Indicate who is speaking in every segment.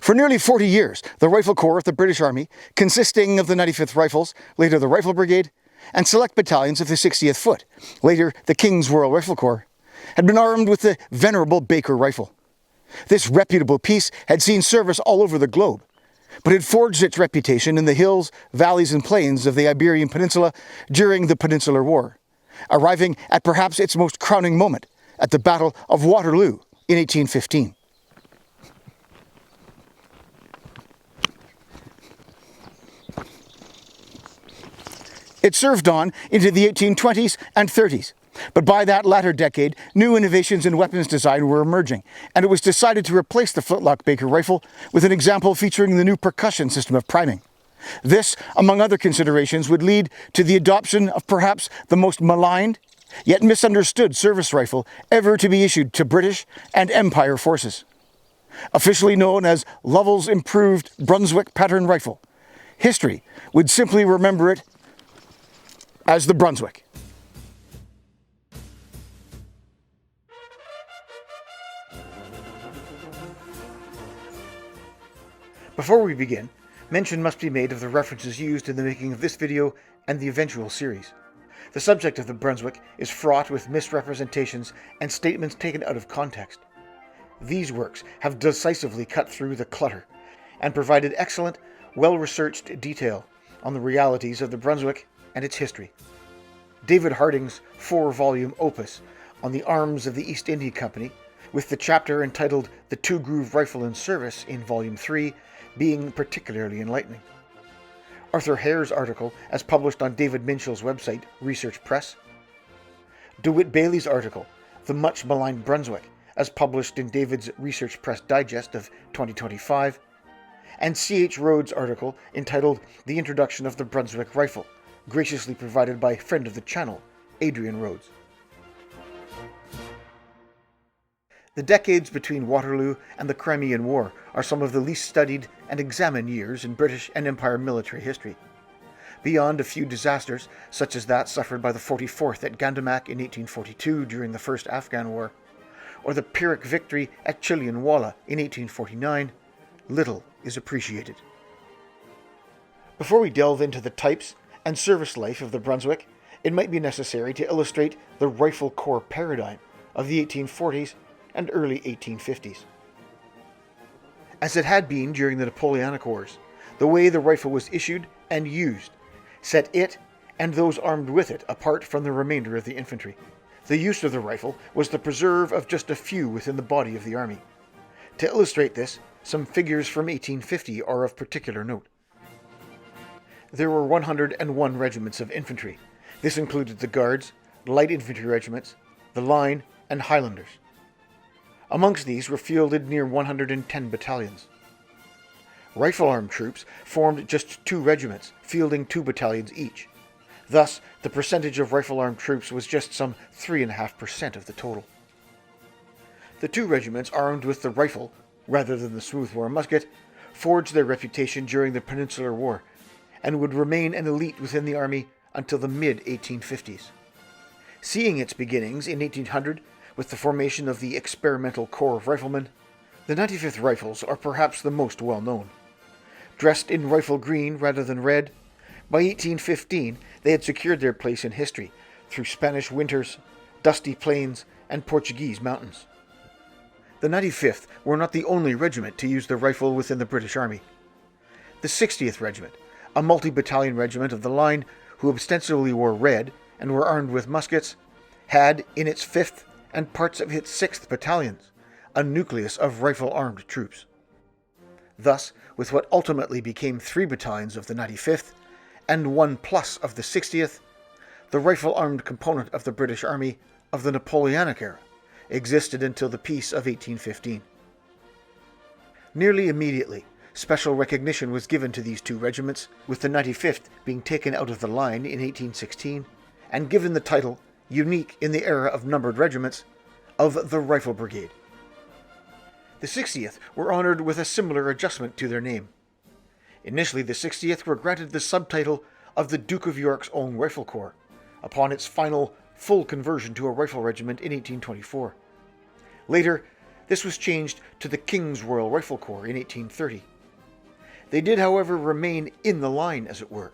Speaker 1: For nearly 40 years, the Rifle Corps of the British Army, consisting of the 95th Rifles, later the Rifle Brigade, and select battalions of the 60th Foot, later the King's Royal Rifle Corps, had been armed with the venerable Baker rifle. This reputable piece had seen service all over the globe, but had forged its reputation in the hills, valleys and plains of the Iberian Peninsula during the Peninsular War, arriving at perhaps its most crowning moment at the Battle of Waterloo in 1815. It served on into the 1820s and 30s, but by that latter decade, new innovations in weapons design were emerging, and it was decided to replace the flintlock Baker rifle with an example featuring the new percussion system of priming. This, among other considerations, would lead to the adoption of perhaps the most maligned, yet misunderstood service rifle ever to be issued to British and Empire forces. Officially known as Lovell's Improved Brunswick Pattern Rifle, history would simply remember it as the Brunswick. Before we begin, mention must be made of the references used in the making of this video and the eventual series. The subject of the Brunswick is fraught with misrepresentations and statements taken out of context. These works have decisively cut through the clutter and provided excellent, well-researched detail on the realities of the Brunswick and its history. David Harding's 4-volume opus on the arms of the East India Company, with the chapter entitled The Two-Groove Rifle in Service in Volume 3, being particularly enlightening. Arthur Hare's article, as published on David Minshall's website, Research Press. DeWitt Bailey's article, The Much Maligned Brunswick, as published in David's Research Press Digest of 2025. And C.H. Rhodes' article entitled The Introduction of the Brunswick Rifle, graciously provided by friend of the channel, Adrian Rhodes. The decades between Waterloo and the Crimean War are some of the least studied and examined years in British and Empire military history. Beyond a few disasters, such as that suffered by the 44th at Gandamak in 1842 during the First Afghan War, or the Pyrrhic victory at Chillianwalla in 1849, little is appreciated. Before we delve into the types and service life of the Brunswick, it might be necessary to illustrate the rifle corps paradigm of the 1840s and early 1850s. As it had been during the Napoleonic Wars, the way the rifle was issued and used set it and those armed with it apart from the remainder of the infantry. The use of the rifle was the preserve of just a few within the body of the army. To illustrate this, some figures from 1850 are of particular note. There were 101 regiments of infantry. This included the Guards, light infantry regiments, the Line, and Highlanders. Amongst these were fielded near 110 battalions. Rifle-armed troops formed just 2 regiments, fielding 2 battalions each. Thus, the percentage of rifle-armed troops was just some 3.5% of the total. The 2 regiments armed with the rifle, rather than the smoothbore musket, forged their reputation during the Peninsular War, and would remain an elite within the army until the mid-1850s. Seeing its beginnings in 1800 with the formation of the Experimental Corps of Riflemen, the 95th Rifles are perhaps the most well-known. Dressed in rifle green rather than red, by 1815 they had secured their place in history through Spanish winters, dusty plains, and Portuguese mountains. The 95th were not the only regiment to use the rifle within the British Army. The 60th Regiment, a multi-battalion regiment of the line who ostensibly wore red and were armed with muskets, had in its 5th and parts of its 6th battalions a nucleus of rifle-armed troops. Thus, with what ultimately became 3 battalions of the 95th and 1 plus of the 60th, the rifle-armed component of the British Army of the Napoleonic era existed until the Peace of 1815. Nearly immediately, special recognition was given to these 2 regiments, with the 95th being taken out of the line in 1816 and given the title, unique in the era of numbered regiments, of the Rifle Brigade. The 60th were honoured with a similar adjustment to their name. Initially, the 60th were granted the subtitle of the Duke of York's own Rifle Corps, upon its final full conversion to a rifle regiment in 1824. Later, This was changed to the King's Royal Rifle Corps in 1830. They did, however, remain in the line, as it were,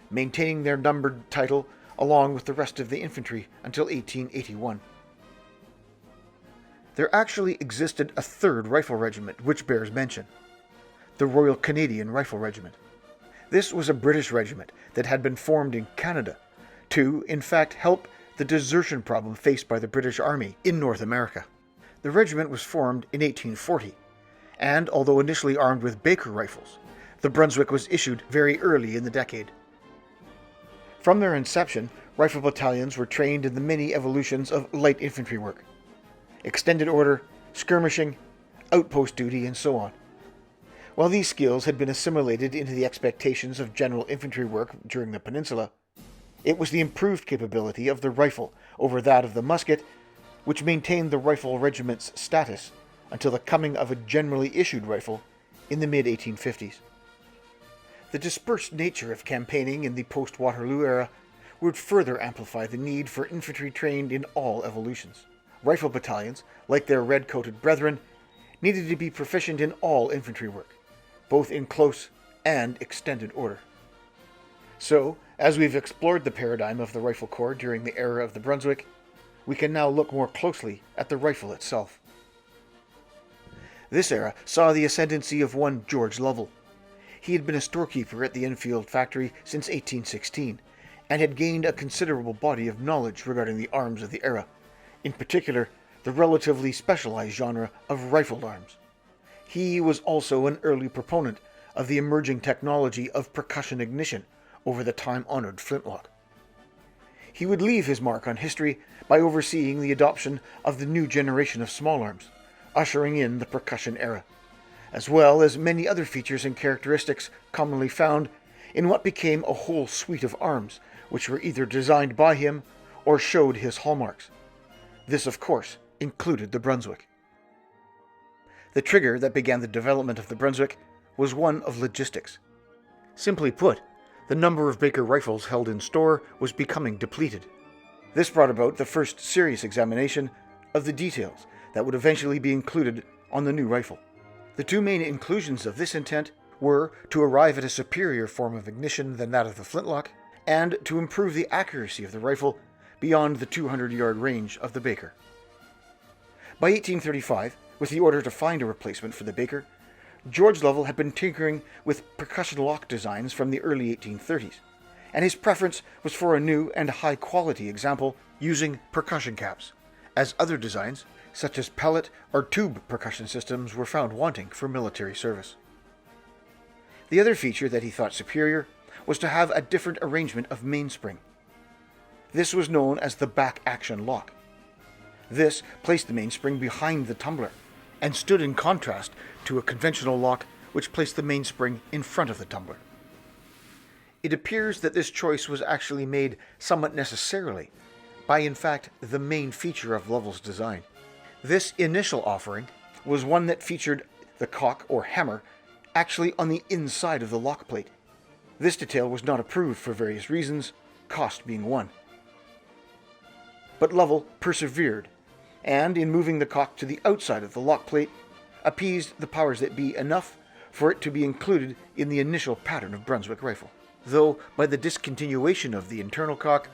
Speaker 1: maintaining their numbered title along with the rest of the infantry until 1881. There actually existed a third rifle regiment which bears mention, the Royal Canadian Rifle Regiment. This was a British regiment that had been formed in Canada to, in fact, help the desertion problem faced by the British Army in North America. The regiment was formed in 1840, and although initially armed with Baker rifles, the Brunswick was issued very early in the decade. From their inception, rifle battalions were trained in the many evolutions of light infantry work: extended order, skirmishing, outpost duty, and so on. While these skills had been assimilated into the expectations of general infantry work during the peninsula, it was the improved capability of the rifle over that of the musket which maintained the rifle regiment's status until the coming of a generally issued rifle in the mid-1850s. The dispersed nature of campaigning in the post-Waterloo era would further amplify the need for infantry trained in all evolutions. Rifle battalions, like their red-coated brethren, needed to be proficient in all infantry work, both in close and extended order. So, as we've explored the paradigm of the Rifle Corps during the era of the Brunswick, we can now look more closely at the rifle itself. This era saw the ascendancy of one George Lovell. He had been a storekeeper at the Enfield factory since 1816, and had gained a considerable body of knowledge regarding the arms of the era, in particular the relatively specialized genre of rifled arms. He was also an early proponent of the emerging technology of percussion ignition over the time-honored flintlock. He would leave his mark on history by overseeing the adoption of the new generation of small arms, ushering in the percussion era, as well as many other features and characteristics commonly found in what became a whole suite of arms, which were either designed by him or showed his hallmarks. This, of course, included the Brunswick. The trigger that began the development of the Brunswick was one of logistics. Simply put, the number of Baker rifles held in store was becoming depleted. This brought about the first serious examination of the details that would eventually be included on the new rifle. The two main inclusions of this intent were to arrive at a superior form of ignition than that of the flintlock, and to improve the accuracy of the rifle beyond the 200-yard range of the Baker. By 1835, with the order to find a replacement for the Baker, George Lovell had been tinkering with percussion lock designs from the early 1830s, and his preference was for a new and high-quality example using percussion caps, as other designs, such as pellet or tube percussion systems, were found wanting for military service. The other feature that he thought superior was to have a different arrangement of mainspring. This was known as the back-action lock. This placed the mainspring behind the tumbler, and stood in contrast to a conventional lock which placed the mainspring in front of the tumbler. It appears that this choice was actually made somewhat necessarily by, in fact, the main feature of Lovell's design. This initial offering was one that featured the cock or hammer actually on the inside of the lock plate. This detail was not approved for various reasons, cost being one. But Lovell persevered, and in moving the cock to the outside of the lock plate, appeased the powers that be enough for it to be included in the initial pattern of Brunswick rifle, though by the discontinuation of the internal cock,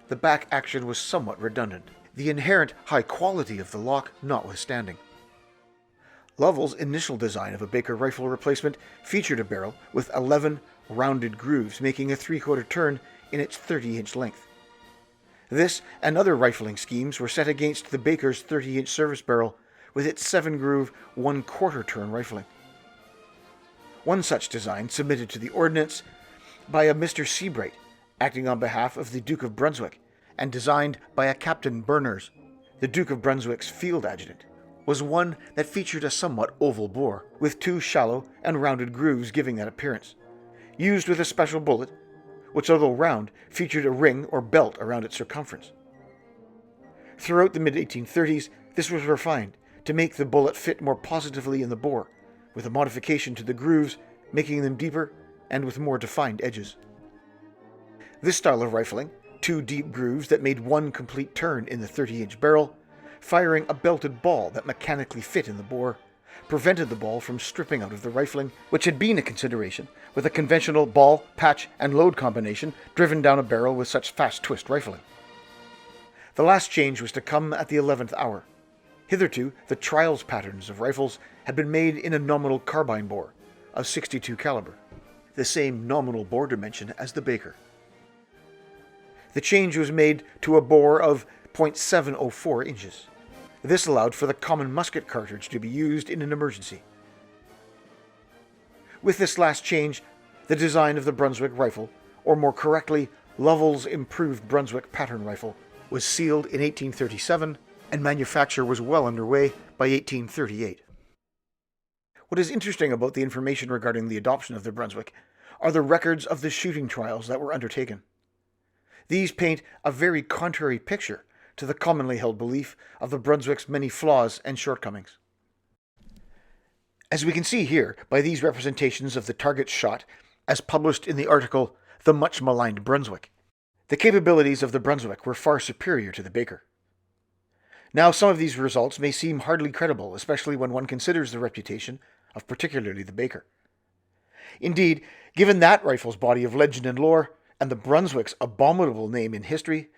Speaker 1: the back action was somewhat redundant, the inherent high quality of the lock notwithstanding. Lovell's initial design of a Baker rifle replacement featured a barrel with 11 rounded grooves making a 3/4 turn in its 30-inch length. This and other rifling schemes were set against the Baker's 30-inch service barrel with its 7-groove 1/4 turn rifling. One such design submitted to the Ordnance by a Mr. Seabright, acting on behalf of the Duke of Brunswick, and designed by a Captain Berners, the Duke of Brunswick's field adjutant, was one that featured a somewhat oval bore, with 2 shallow and rounded grooves giving that appearance, used with a special bullet, which, although round, featured a ring or belt around its circumference. Throughout the mid-1830s, this was refined to make the bullet fit more positively in the bore, with a modification to the grooves, making them deeper and with more defined edges. This style of rifling, 2 deep grooves that made 1 complete turn in the 30-inch barrel, firing a belted ball that mechanically fit in the bore prevented the ball from stripping out of the rifling, which had been a consideration with a conventional ball, patch, and load combination driven down a barrel with such fast twist rifling. The last change was to come at the 11th hour. Hitherto, the trials patterns of rifles had been made in a nominal carbine bore of .62 caliber, the same nominal bore dimension as the Baker. The change was made to a bore of .704 inches. This allowed for the common musket cartridge to be used in an emergency. With this last change, the design of the Brunswick rifle, or more correctly, Lovell's improved Brunswick pattern rifle, was sealed in 1837, and manufacture was well underway by 1838. What is interesting about the information regarding the adoption of the Brunswick are the records of the shooting trials that were undertaken. These paint a very contrary picture to the commonly held belief of the Brunswick's many flaws and shortcomings. As we can see here by these representations of the targets shot, as published in the article The Much Maligned Brunswick, the capabilities of the Brunswick were far superior to the Baker. Now, some of these results may seem hardly credible, especially when one considers the reputation of particularly the Baker. Indeed, given that rifle's body of legend and lore, and the Brunswick's abominable name in history,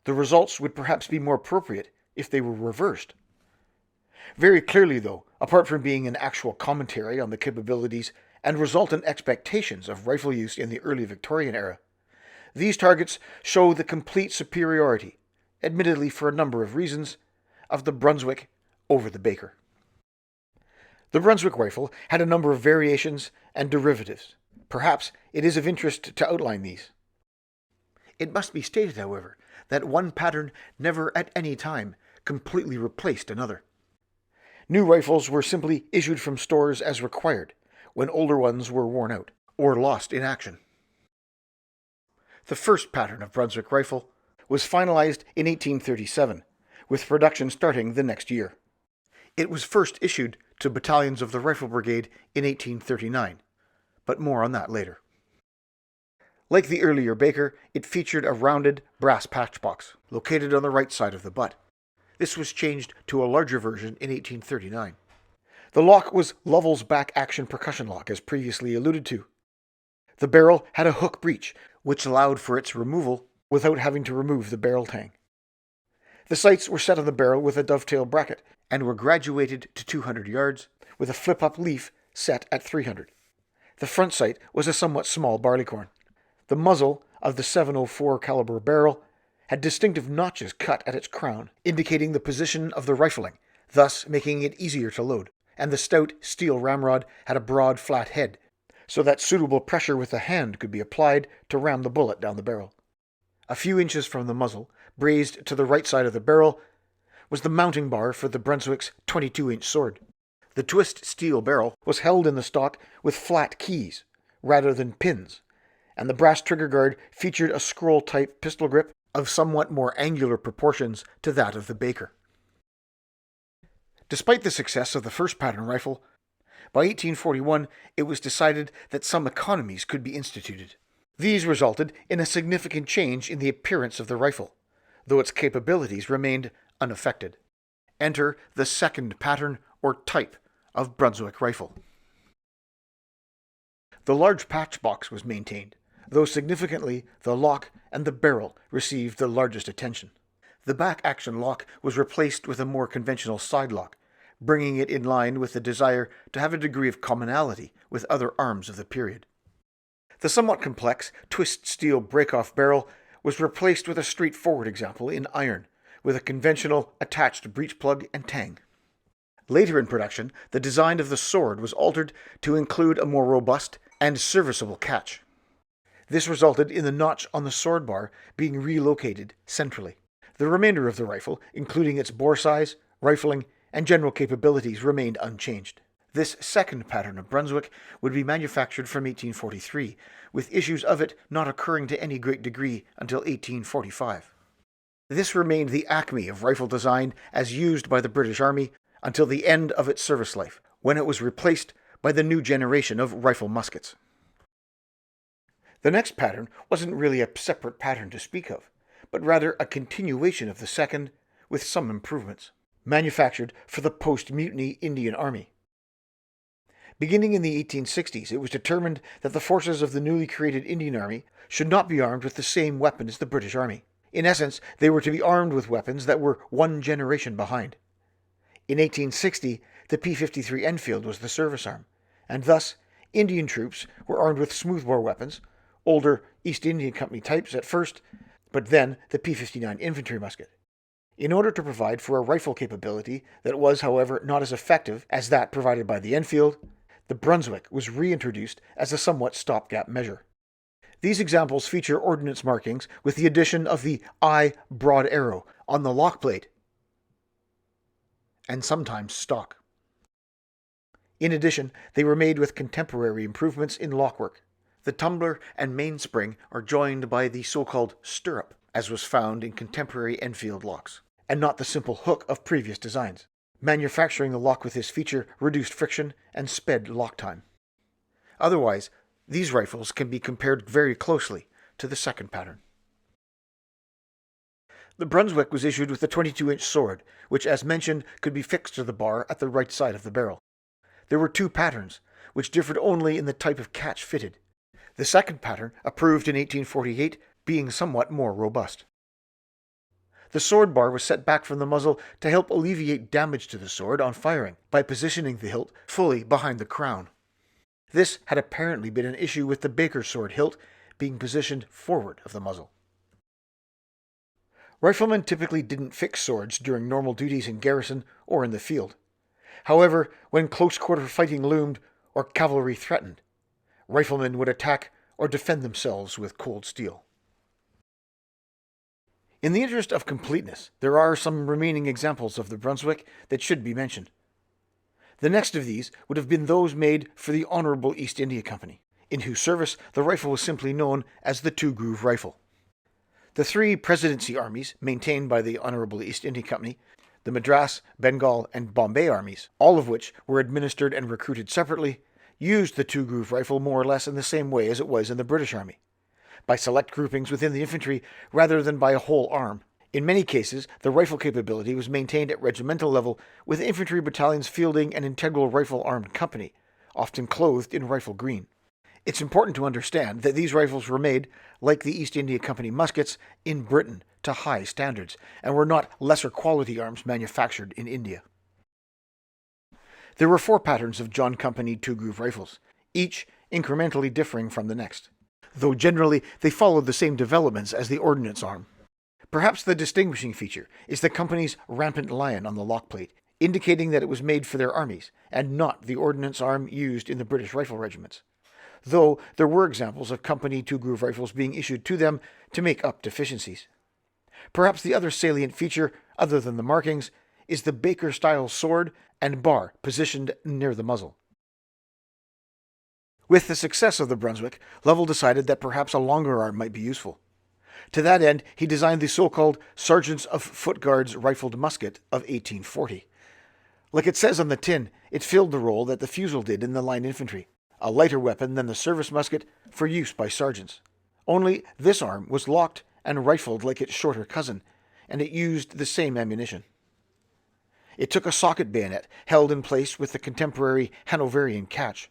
Speaker 1: the results would perhaps be more appropriate if they were reversed. Very clearly, though, apart from being an actual commentary on the capabilities and resultant expectations of rifle use in the early Victorian era, these targets show the complete superiority, admittedly for a number of reasons, of the Brunswick over the Baker. The Brunswick rifle had a number of variations and derivatives. Perhaps it is of interest to outline these. It must be stated, however, that one pattern never at any time completely replaced another. New rifles were simply issued from stores as required, when older ones were worn out or lost in action. The first pattern of Brunswick rifle was finalized in 1837, with production starting the next year. It was first issued to battalions of the Rifle Brigade in 1839, but more on that later. Like the earlier Baker, it featured a rounded brass patchbox located on the right side of the butt. This was changed to a larger version in 1839. The lock was Lovell's back-action percussion lock, as previously alluded to. The barrel had a hook breech, which allowed for its removal without having to remove the barrel tang. The sights were set on the barrel with a dovetail bracket and were graduated to 200 yards, with a flip-up leaf set at 300. The front sight was a somewhat small barleycorn. The muzzle of the .704 caliber barrel had distinctive notches cut at its crown, indicating the position of the rifling, thus making it easier to load, and the stout steel ramrod had a broad, flat head, so that suitable pressure with the hand could be applied to ram the bullet down the barrel. A few inches from the muzzle, brazed to the right side of the barrel, was the mounting bar for the Brunswick's 22-inch sword. The twist steel barrel was held in the stock with flat keys, rather than pins, and the brass trigger guard featured a scroll-type pistol grip of somewhat more angular proportions to that of the Baker. Despite the success of the first pattern rifle, by 1841 it was decided that some economies could be instituted. These resulted in a significant change in the appearance of the rifle, though its capabilities remained unaffected. Enter the second pattern or type of Brunswick rifle. The large patchbox was maintained, though significantly the lock and the barrel received the largest attention. The back-action lock was replaced with a more conventional side lock, bringing it in line with the desire to have a degree of commonality with other arms of the period. The somewhat complex twist steel break-off barrel was replaced with a straightforward example in iron, with a conventional attached breech plug and tang. Later in production, the design of the sword was altered to include a more robust and serviceable catch. This resulted in the notch on the sword bar being relocated centrally. The remainder of the rifle, including its bore size, rifling, and general capabilities, remained unchanged. This second pattern of Brunswick would be manufactured from 1843, with issues of it not occurring to any great degree until 1845. This remained the acme of rifle design as used by the British Army until the end of its service life, when it was replaced by the new generation of rifle muskets. The next pattern wasn't really a separate pattern to speak of, but rather a continuation of the second, with some improvements. manufactured for the post-mutiny Indian Army. Beginning in the 1860s, it was determined that the forces of the newly created Indian Army should not be armed with the same weapons as the British Army. In essence, they were to be armed with weapons that were one generation behind. In 1860, the P-53 Enfield was the service arm, and thus Indian troops were armed with smoothbore weapons, older East India Company types at first, but then the P-59 infantry musket. In order to provide for a rifle capability that was, however, not as effective as that provided by the Enfield, the Brunswick was reintroduced as a somewhat stopgap measure. These examples feature ordnance markings with the addition of the I broad arrow on the lock plate, and sometimes stock. In addition, they were made with contemporary improvements in lockwork. The tumbler and mainspring are joined by the so-called stirrup, as was found in contemporary Enfield locks, and not the simple hook of previous designs. Manufacturing the lock with this feature reduced friction and sped lock time. Otherwise, these rifles can be compared very closely to the second pattern. The Brunswick was issued with a 22-inch sword, which, as mentioned, could be fixed to the bar at the right side of the barrel. There were two patterns, which differed only in the type of catch fitted. The second pattern, approved in 1848, being somewhat more robust. The sword bar was set back from the muzzle to help alleviate damage to the sword on firing by positioning the hilt fully behind the crown. This had apparently been an issue with the Baker sword hilt being positioned forward of the muzzle. Riflemen typically didn't fix swords during normal duties in garrison or in the field. However, when close-quarter fighting loomed or cavalry threatened, riflemen would attack or defend themselves with cold steel. In the interest of completeness, there are some remaining examples of the Brunswick that should be mentioned. The next of these would have been those made for the Honourable East India Company, in whose service the rifle was simply known as the two-groove rifle. The three Presidency armies maintained by the Honourable East India Company, the Madras, Bengal, and Bombay armies, all of which were administered and recruited separately, used the two-groove rifle more or less in the same way as it was in the British Army, by select groupings within the infantry rather than by a whole arm. In many cases, the rifle capability was maintained at regimental level, with infantry battalions fielding an integral rifle-armed company, often clothed in rifle green. It's important to understand that these rifles were made, like the East India Company muskets, in Britain to high standards, and were not lesser quality arms manufactured in India. There were 4 patterns of John Company two-groove rifles, each incrementally differing from the next, though generally they followed the same developments as the ordnance arm. Perhaps the distinguishing feature is the company's rampant lion on the lock plate, indicating that it was made for their armies, and not the ordnance arm used in the British rifle regiments, though there were examples of company two-groove rifles being issued to them to make up deficiencies. Perhaps the other salient feature, other than the markings, is the Baker-style sword and bar positioned near the muzzle. With the success of the Brunswick, Lovell decided that perhaps a longer arm might be useful. To that end, he designed the so-called Sergeants of Foot Guards rifled musket of 1840. Like it says on the tin, it filled the role that the Fusil did in the line infantry, a lighter weapon than the service musket for use by sergeants. Only this arm was locked and rifled like its shorter cousin, and it used the same ammunition. It took a socket bayonet held in place with the contemporary Hanoverian catch.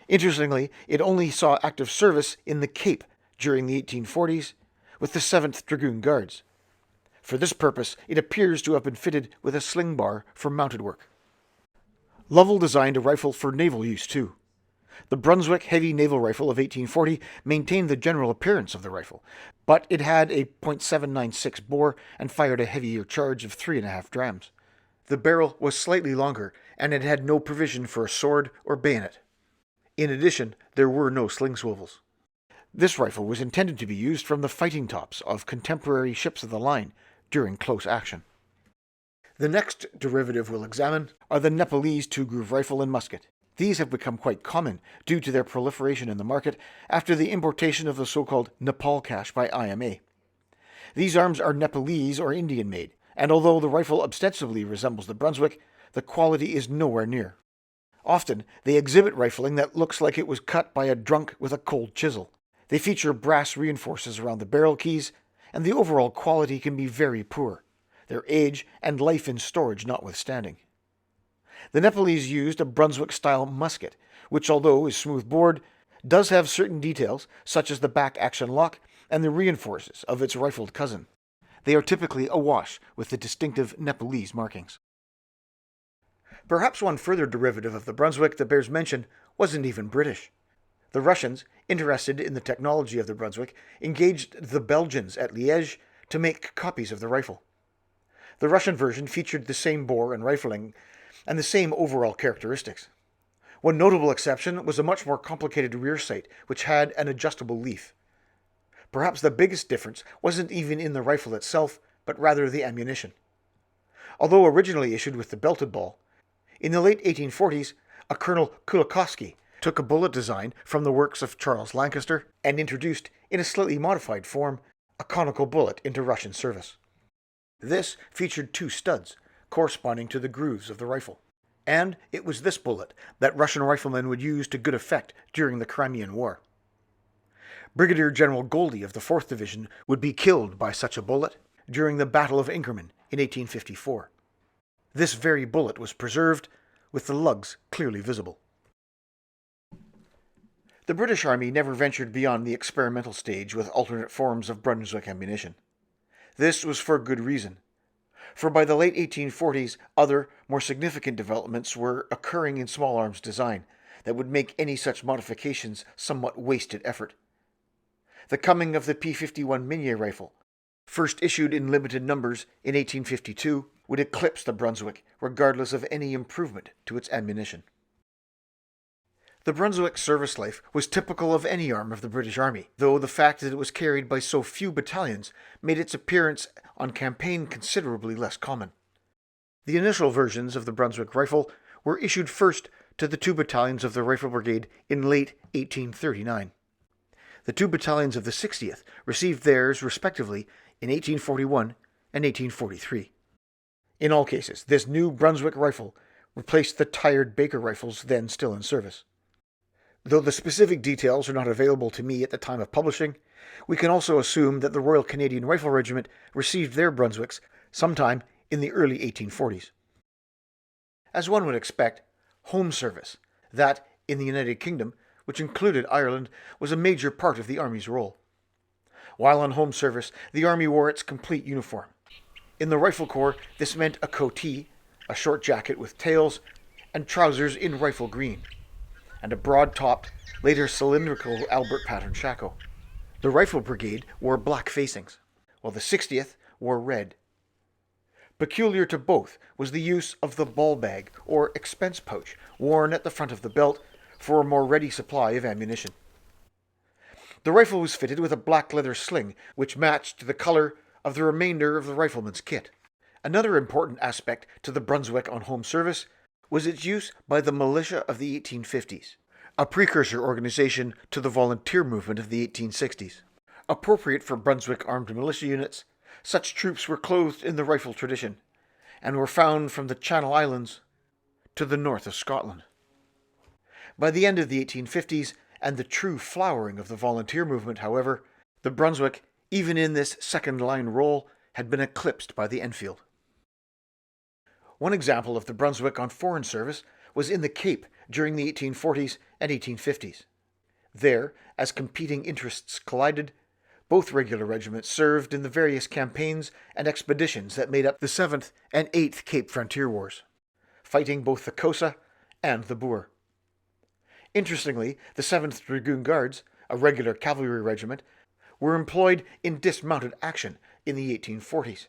Speaker 1: Interestingly, it only saw active service in the Cape during the 1840s with the 7th Dragoon Guards. For this purpose, it appears to have been fitted with a sling bar for mounted work. Lovell designed a rifle for naval use too. The Brunswick heavy naval rifle of 1840 maintained the general appearance of the rifle, but it had a .796 bore and fired a heavier charge of 3.5 drams. The barrel was slightly longer, and it had no provision for a sword or bayonet. In addition, there were no sling swivels. This rifle was intended to be used from the fighting tops of contemporary ships of the line during close action. The next derivative we'll examine are the Nepalese two-groove rifle and musket. These have become quite common due to their proliferation in the market after the importation of the so-called Nepal cache by IMA. These arms are Nepalese or Indian made, and although the rifle ostensibly resembles the Brunswick, the quality is nowhere near. Often, they exhibit rifling that looks like it was cut by a drunk with a cold chisel. They feature brass reinforcers around the barrel keys, and the overall quality can be very poor. their age and life in storage notwithstanding. The Nepalese used a Brunswick-style musket, which, although is smooth-bored, does have certain details, such as the back-action lock and the reinforces of its rifled cousin. They are typically awash with the distinctive Nepalese markings. Perhaps one further derivative of the Brunswick that bears mention wasn't even British. The Russians, interested in the technology of the Brunswick, engaged the Belgians at Liège to make copies of the rifle. The Russian version featured the same bore and rifling and the same overall characteristics. One notable exception was a much more complicated rear sight, which had an adjustable leaf. Perhaps the biggest difference wasn't even in the rifle itself, but rather the ammunition. Although originally issued with the belted ball, in the late 1840s, a Colonel Kulikovsky took a bullet design from the works of Charles Lancaster and introduced, in a slightly modified form, a conical bullet into Russian service. This featured two studs, corresponding to the grooves of the rifle. And it was this bullet that Russian riflemen would use to good effect during the Crimean War. Brigadier General Goldie of the 4th Division would be killed by such a bullet during the Battle of Inkerman in 1854. This very bullet was preserved, with the lugs clearly visible. The British Army never ventured beyond the experimental stage with alternate forms of Brunswick ammunition. This was for good reason, for by the late 1840s, other, more significant developments were occurring in small arms design that would make any such modifications somewhat wasted effort. The coming of the P-51 Minié rifle, first issued in limited numbers in 1852, would eclipse the Brunswick, regardless of any improvement to its ammunition. The Brunswick service life was typical of any arm of the British Army, though the fact that it was carried by so few battalions made its appearance on campaign considerably less common. The initial versions of the Brunswick rifle were issued first to the 2 battalions of the Rifle Brigade in late 1839. The 2 battalions of the 60th received theirs respectively in 1841 and 1843. In all cases, this new Brunswick rifle replaced the tired Baker rifles then still in service. Though the specific details are not available to me at the time of publishing, we can also assume that the Royal Canadian Rifle Regiment received their Brunswicks sometime in the early 1840s. As one would expect, home service, that in the United Kingdom, which included Ireland, was a major part of the Army's role. While on home service, the Army wore its complete uniform. In the Rifle Corps, this meant a coatee, a short jacket with tails, and trousers in rifle green, and a broad-topped, later cylindrical Albert pattern shako. The Rifle Brigade wore black facings, while the 60th wore red. Peculiar to both was the use of the ball bag, or expense pouch, worn at the front of the belt for a more ready supply of ammunition. The rifle was fitted with a black leather sling, which matched the color of the remainder of the rifleman's kit. Another important aspect to the Brunswick on home service was its use by the militia of the 1850s, a precursor organization to the volunteer movement of the 1860s. Appropriate for Brunswick armed militia units, such troops were clothed in the rifle tradition, and were found from the Channel Islands to the north of Scotland. By the end of the 1850s, and the true flowering of the volunteer movement, however, the Brunswick, even in this second-line role, had been eclipsed by the Enfield. One example of the Brunswick on foreign service was in the Cape during the 1840s and 1850s. There, as competing interests collided, both regular regiments served in the various campaigns and expeditions that made up the 7th and 8th Cape Frontier Wars, fighting both the Xhosa and the Boer. Interestingly, the 7th Dragoon Guards, a regular cavalry regiment, were employed in dismounted action in the 1840s.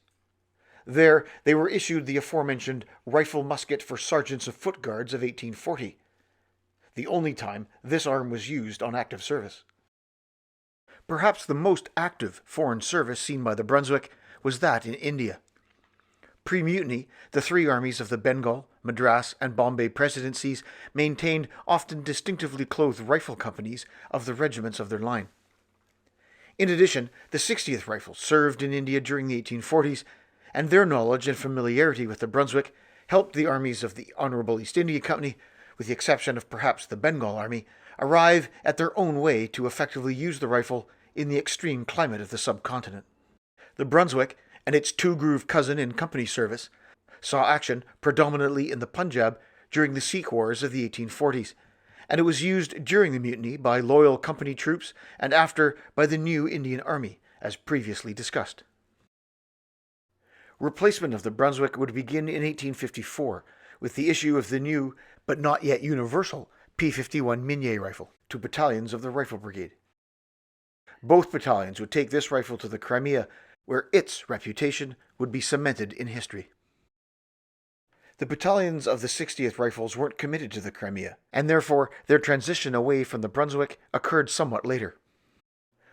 Speaker 1: There, they were issued the aforementioned rifle musket for sergeants of foot guards of 1840, the only time this arm was used on active service. Perhaps the most active foreign service seen by the Brunswick was that in India. Pre-mutiny, the 3 armies of the Bengal, Madras, and Bombay presidencies maintained often distinctively clothed rifle companies of the regiments of their line. In addition, the 60th Rifles served in India during the 1840s, and their knowledge and familiarity with the Brunswick helped the armies of the Honourable East India Company, with the exception of perhaps the Bengal Army, arrive at their own way to effectively use the rifle in the extreme climate of the subcontinent. The Brunswick, and its two-groove cousin in company service, saw action predominantly in the Punjab during the Sikh Wars of the 1840s, and it was used during the mutiny by loyal company troops and after by the new Indian Army, as previously discussed. Replacement of the Brunswick would begin in 1854 with the issue of the new, but not yet universal, P-51 Minié rifle to battalions of the Rifle Brigade. Both battalions would take this rifle to the Crimea, where its reputation would be cemented in history. The battalions of the 60th Rifles weren't committed to the Crimea, and therefore their transition away from the Brunswick occurred somewhat later.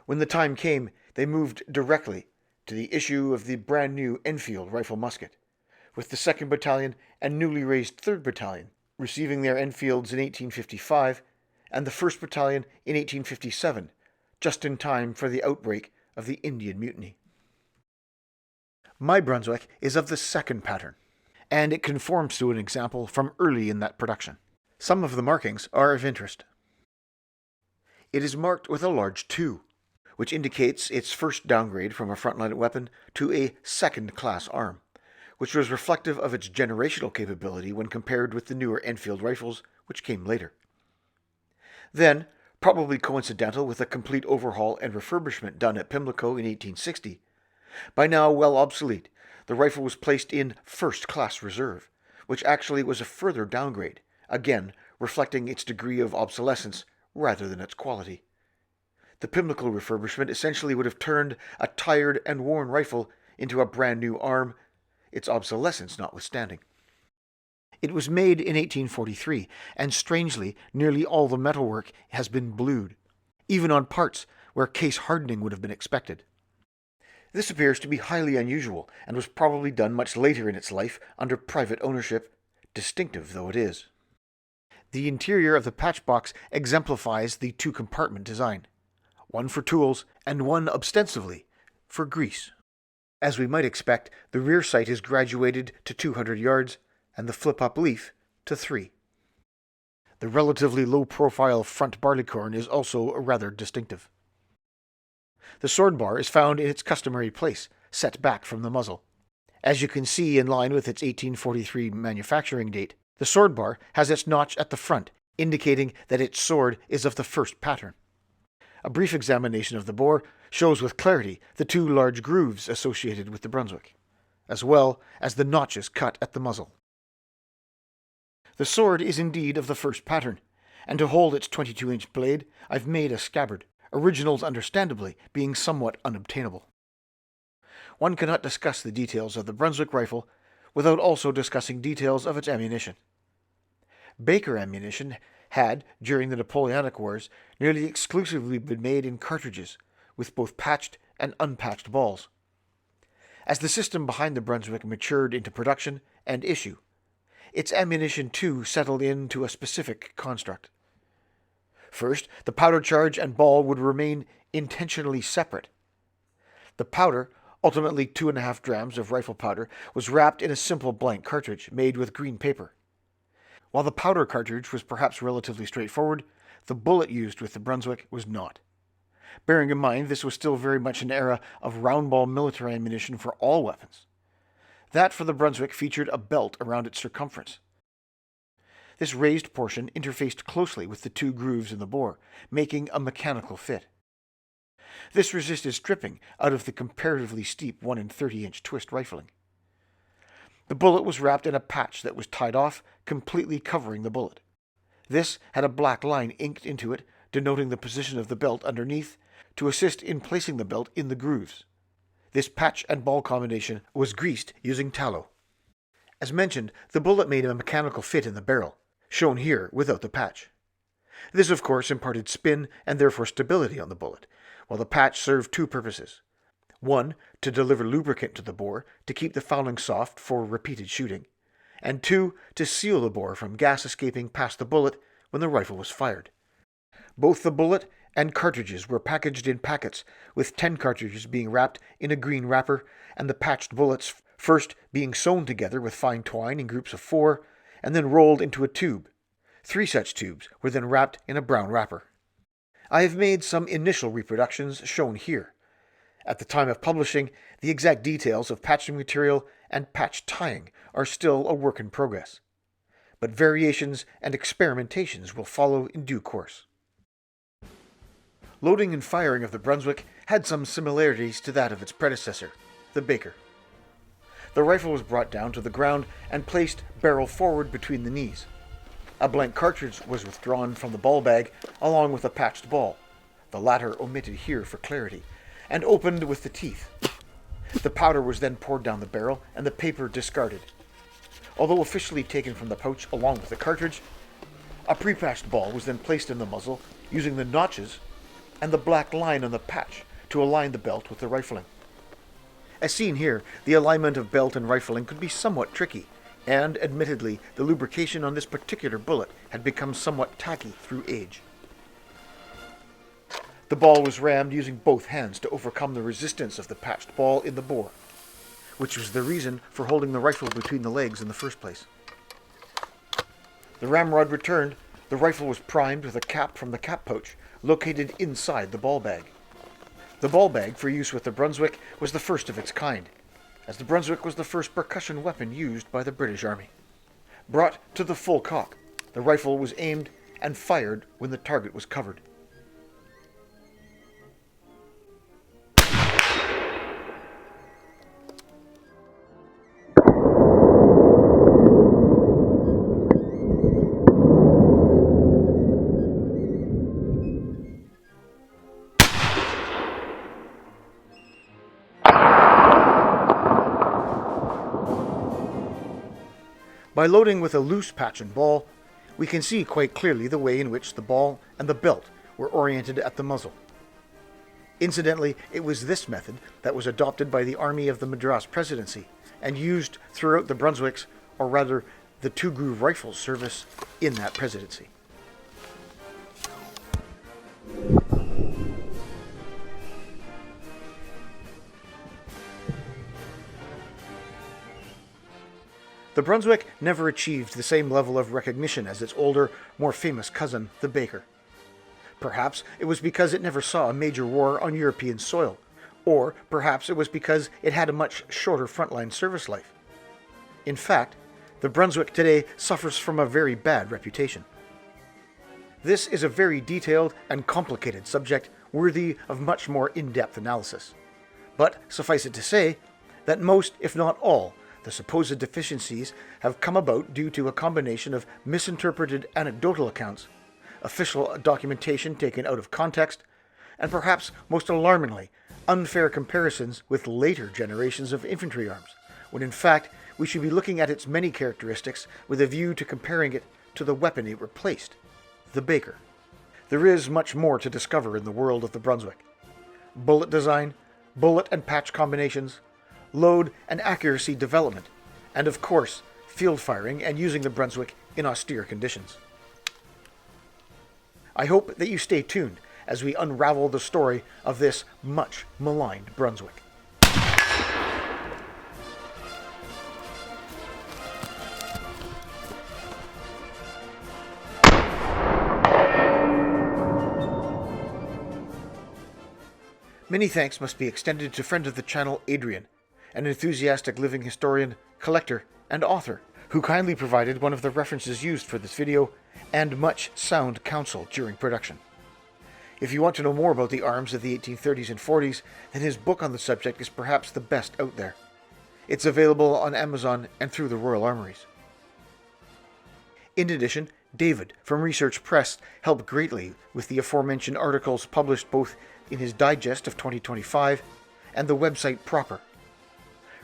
Speaker 1: When the time came, they moved directly to the issue of the brand new Enfield rifle musket, with the 2nd Battalion and newly raised 3rd Battalion receiving their Enfields in 1855 and the 1st Battalion in 1857, just in time for the outbreak of the Indian Mutiny. My Brunswick is of the 2nd pattern, and it conforms to an example from early in that production. Some of the markings are of interest. It is marked with a large 2, which indicates its first downgrade from a frontline weapon to a second-class arm, which was reflective of its generational capability when compared with the newer Enfield rifles, which came later. Then, probably coincidental with a complete overhaul and refurbishment done at Pimlico in 1860, by now well obsolete, the rifle was placed in first-class reserve, which actually was a further downgrade, again reflecting its degree of obsolescence rather than its quality. The Pimlico refurbishment essentially would have turned a tired and worn rifle into a brand new arm, its obsolescence notwithstanding. It was made in 1843, and strangely, nearly all the metalwork has been blued, even on parts where case hardening would have been expected. This appears to be highly unusual, and was probably done much later in its life under private ownership, distinctive though it is. The interior of the patch box exemplifies the two-compartment design, one for tools and one ostensibly for grease. As we might expect, the rear sight is graduated to 200 yards and the flip-up leaf to 3. The relatively low-profile front barleycorn is also rather distinctive. The sword bar is found in its customary place, set back from the muzzle. As you can see in line with its 1843 manufacturing date, the sword bar has its notch at the front, indicating that its sword is of the first pattern. A brief examination of the bore shows with clarity the 2 large grooves associated with the Brunswick, as well as the notches cut at the muzzle. The sword is indeed of the first pattern, and to hold its 22-inch blade, I've made a scabbard, originals understandably being somewhat unobtainable. One cannot discuss the details of the Brunswick rifle without also discussing details of its ammunition. Baker ammunition had, during the Napoleonic Wars, nearly exclusively been made in cartridges, with both patched and unpatched balls. As the system behind the Brunswick matured into production and issue, its ammunition too settled into a specific construct. First, the powder charge and ball would remain intentionally separate. The powder, ultimately 2.5 grams of rifle powder, was wrapped in a simple blank cartridge made with green paper. While the powder cartridge was perhaps relatively straightforward, the bullet used with the Brunswick was not. Bearing in mind this was still very much an era of round-ball military ammunition for all weapons. That for the Brunswick featured a belt around its circumference. This raised portion interfaced closely with the 2 grooves in the bore, making a mechanical fit. This resisted stripping out of the comparatively steep 1 30-inch twist rifling. The bullet was wrapped in a patch that was tied off, completely covering the bullet. This had a black line inked into it, denoting the position of the belt underneath, to assist in placing the belt in the grooves. This patch and ball combination was greased using tallow. As mentioned, the bullet made a mechanical fit in the barrel, shown here without the patch. This, of course, imparted spin and therefore stability on the bullet, while the patch served 2 purposes. 1, to deliver lubricant to the bore to keep the fouling soft for repeated shooting, and 2, to seal the bore from gas escaping past the bullet when the rifle was fired. Both the bullet and cartridges were packaged in packets, with 10 cartridges being wrapped in a green wrapper, and the patched bullets first being sewn together with fine twine in groups of 4, and then rolled into a tube. 3 such tubes were then wrapped in a brown wrapper. I have made some initial reproductions shown here. At the time of publishing, the exact details of patching material and patch tying are still a work in progress, but variations and experimentations will follow in due course. Loading and firing of the Brunswick had some similarities to that of its predecessor, the Baker. The rifle was brought down to the ground and placed barrel forward between the knees. A blank cartridge was withdrawn from the ball bag along with a patched ball, the latter omitted here for clarity, and opened with the teeth. The powder was then poured down the barrel and the paper discarded. Although officially taken from the pouch along with the cartridge, a pre-patched ball was then placed in the muzzle using the notches and the black line on the patch to align the belt with the rifling. As seen here, the alignment of belt and rifling could be somewhat tricky, and admittedly, the lubrication on this particular bullet had become somewhat tacky through age. The ball was rammed using both hands to overcome the resistance of the patched ball in the bore, which was the reason for holding the rifle between the legs in the first place. The ramrod returned, the rifle was primed with a cap from the cap pouch, located inside the ball bag. The ball bag for use with the Brunswick was the first of its kind, as the Brunswick was the first percussion weapon used by the British Army. Brought to the full cock, the rifle was aimed and fired when the target was covered. By loading with a loose patch and ball, we can see quite clearly the way in which the ball and the belt were oriented at the muzzle. Incidentally, it was this method that was adopted by the Army of the Madras Presidency and used throughout the Brunswicks, or rather the two-groove rifles service in that presidency. The Brunswick never achieved the same level of recognition as its older, more famous cousin, the Baker. Perhaps it was because it never saw a major war on European soil, or perhaps it was because it had a much shorter frontline service life. In fact, the Brunswick today suffers from a very bad reputation. This is a very detailed and complicated subject worthy of much more in-depth analysis. But suffice it to say that most, if not all, the supposed deficiencies have come about due to a combination of misinterpreted anecdotal accounts, official documentation taken out of context, and perhaps most alarmingly, unfair comparisons with later generations of infantry arms, when in fact we should be looking at its many characteristics with a view to comparing it to the weapon it replaced, the Baker. There is much more to discover in the world of the Brunswick. Bullet design, bullet and patch combinations, load and accuracy development, and of course, field firing and using the Brunswick in austere conditions. I hope that you stay tuned as we unravel the story of this much maligned Brunswick. Many thanks must be extended to friend of the channel Adrian, an enthusiastic living historian, collector, and author, who kindly provided one of the references used for this video and much sound counsel during production. If you want to know more about the arms of the 1830s and 40s, then his book on the subject is perhaps the best out there. It's available on Amazon and through the Royal Armories. In addition, David from Research Press helped greatly with the aforementioned articles published both in his digest of 2025 and the website proper.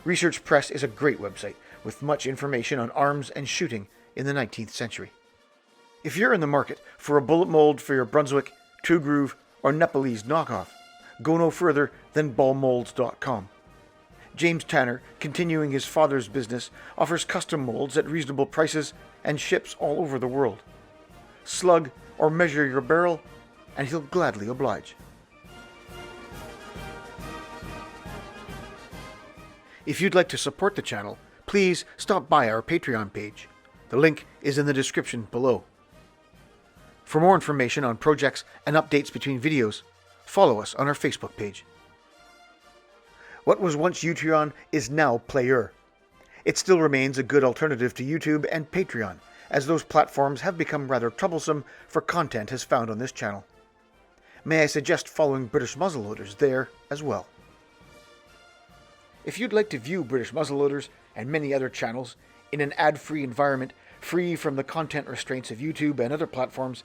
Speaker 1: Research Press is a great website with much information on arms and shooting in the 19th century. If you're in the market for a bullet mold for your Brunswick, Two Groove, or Nepalese knockoff, go no further than ballmolds.com. James Tanner, continuing his father's business, offers custom molds at reasonable prices and ships all over the world. Slug or measure your barrel, and he'll gladly oblige. If you'd like to support the channel, please stop by our Patreon page. The link is in the description below. For more information on projects and updates between videos, follow us on our Facebook page. What was once Utreon is now Player. It still remains a good alternative to YouTube and Patreon, as those platforms have become rather troublesome for content as found on this channel. May I suggest following British Muzzleloaders there as well. If you'd like to view British Muzzleloaders and many other channels in an ad-free environment, free from the content restraints of YouTube and other platforms,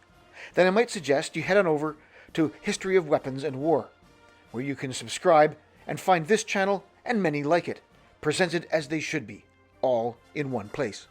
Speaker 1: then I might suggest you head on over to History of Weapons and War, where you can subscribe and find this channel and many like it, presented as they should be, all in one place.